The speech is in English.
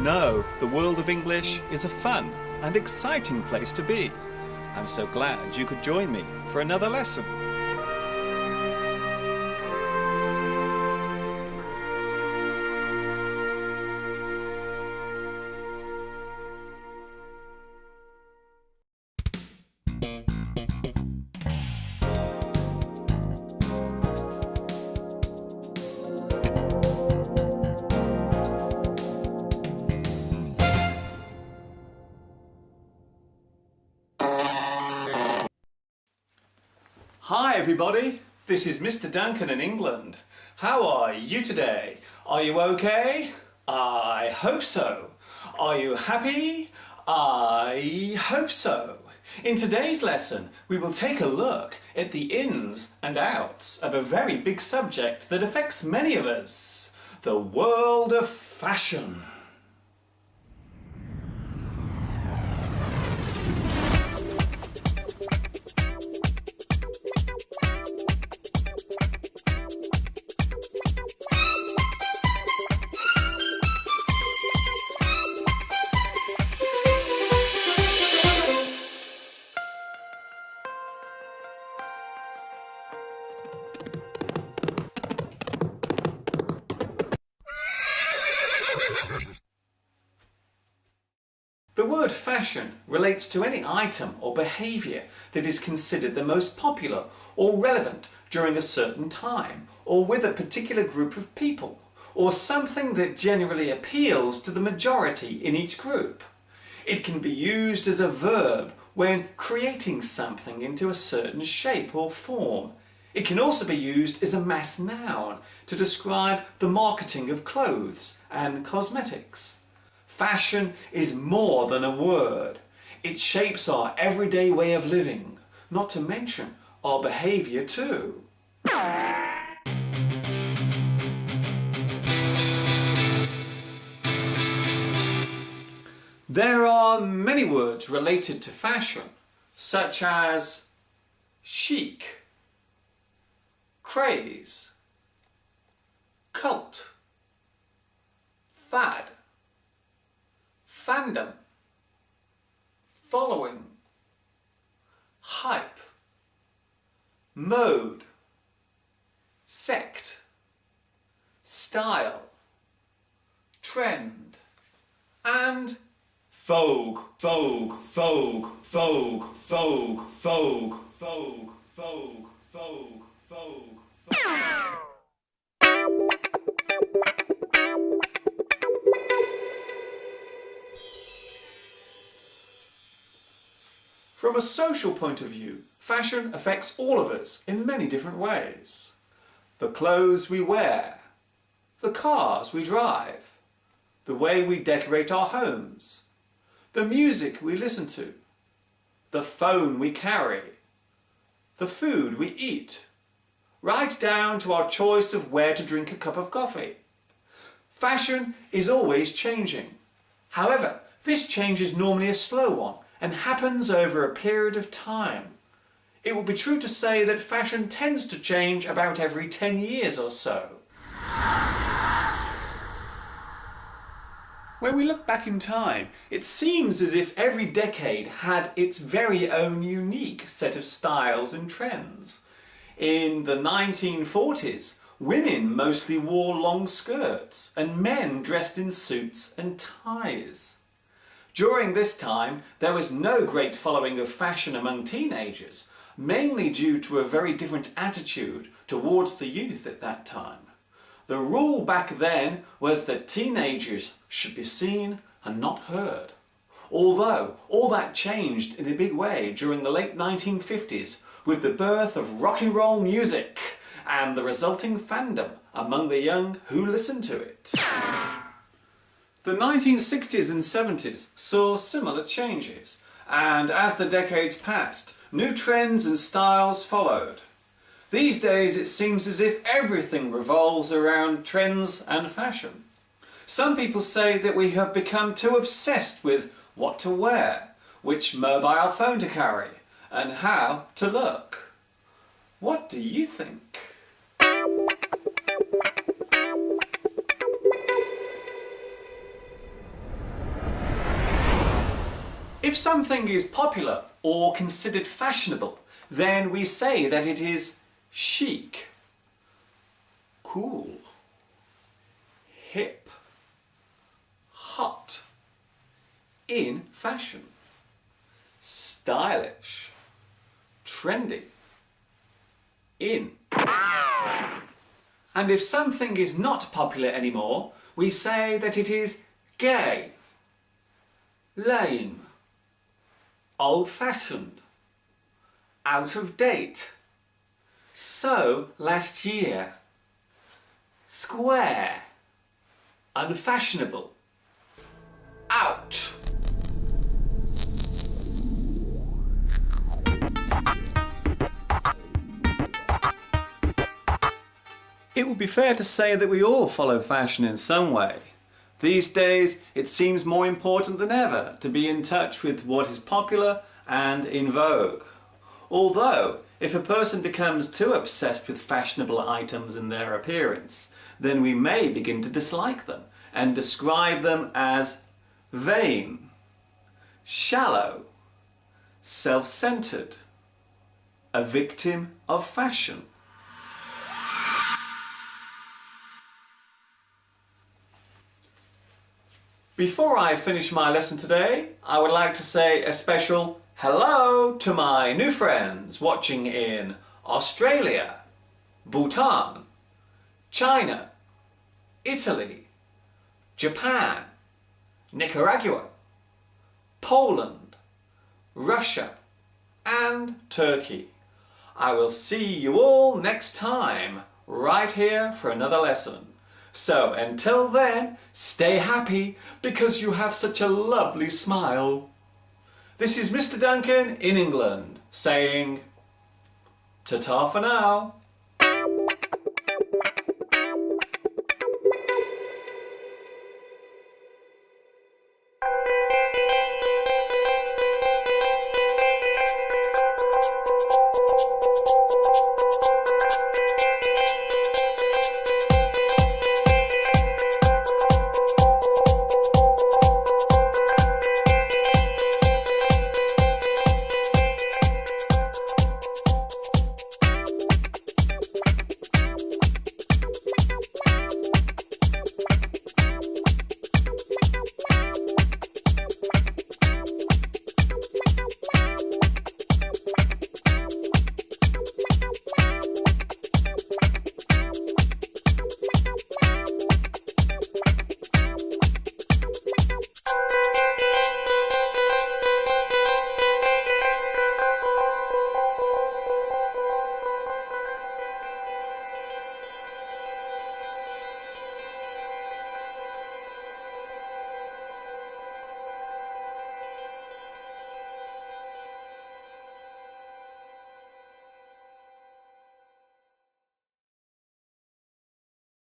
know the world of English is a fun and exciting place to be. I'm so glad you could join me for another lesson. Hi everybody, this is Mr. Duncan in England. How are you today? Are you okay? I hope so. Are you happy? I hope so. In today's lesson, we will take a look at the ins and outs of a very big subject that affects many of us, the world of fashion. The word fashion relates to any item or behaviour that is considered the most popular or relevant during a certain time, or with a particular group of people, or something that generally appeals to the majority in each group. It can be used as a verb when creating something into a certain shape or form. It can also be used as a mass noun to describe the marketing of clothes and cosmetics. Fashion is more than a word. It shapes our everyday way of living, not to mention our behaviour too. There are many words related to fashion, such as chic, craze, cult, fad, fandom, following, hype, mode, sect, style, trend, and vogue, vogue, vogue, vogue, vogue, vogue, vogue, vogue, vogue, vogue, vogue. From a social point of view, fashion affects all of us in many different ways. The clothes we wear, the cars we drive, the way we decorate our homes, the music we listen to, the phone we carry, the food we eat, right down to our choice of where to drink a cup of coffee. Fashion is always changing. However, this change is normally a slow one and happens over a period of time. It would be true to say that fashion tends to change about every 10 years or so. When we look back in time, it seems as if every decade had its very own unique set of styles and trends. In the 1940s, women mostly wore long skirts and men dressed in suits and ties. During this time, there was no great following of fashion among teenagers, mainly due to a very different attitude towards the youth at that time. The rule back then was that teenagers should be seen and not heard. Although all that changed in a big way during the late 1950s with the birth of rock and roll music and the resulting fandom among the young who listened to it. The 1960s and 70s saw similar changes, and as the decades passed, new trends and styles followed. These days it seems as if everything revolves around trends and fashion. Some people say that we have become too obsessed with what to wear, which mobile phone to carry, and how to look. What do you think? If something is popular or considered fashionable, then we say that it is chic, cool, hip, hot, in fashion, stylish, trendy, in. And if something is not popular anymore, we say that it is gay, lame, old-fashioned, out of date, so last year, square, unfashionable, out. It would be fair to say that we all follow fashion in some way. These days, it seems more important than ever to be in touch with what is popular and in vogue. Although, if a person becomes too obsessed with fashionable items and their appearance, then we may begin to dislike them and describe them as vain, shallow, self-centered, a victim of fashion. Before I finish my lesson today, I would like to say a special hello to my new friends watching in Australia, Bhutan, China, Italy, Japan, Nicaragua, Poland, Russia and Turkey. I will see you all next time, right here for another lesson. So until then, stay happy because you have such a lovely smile. This is Mr. Duncan in England saying ta-ta for now.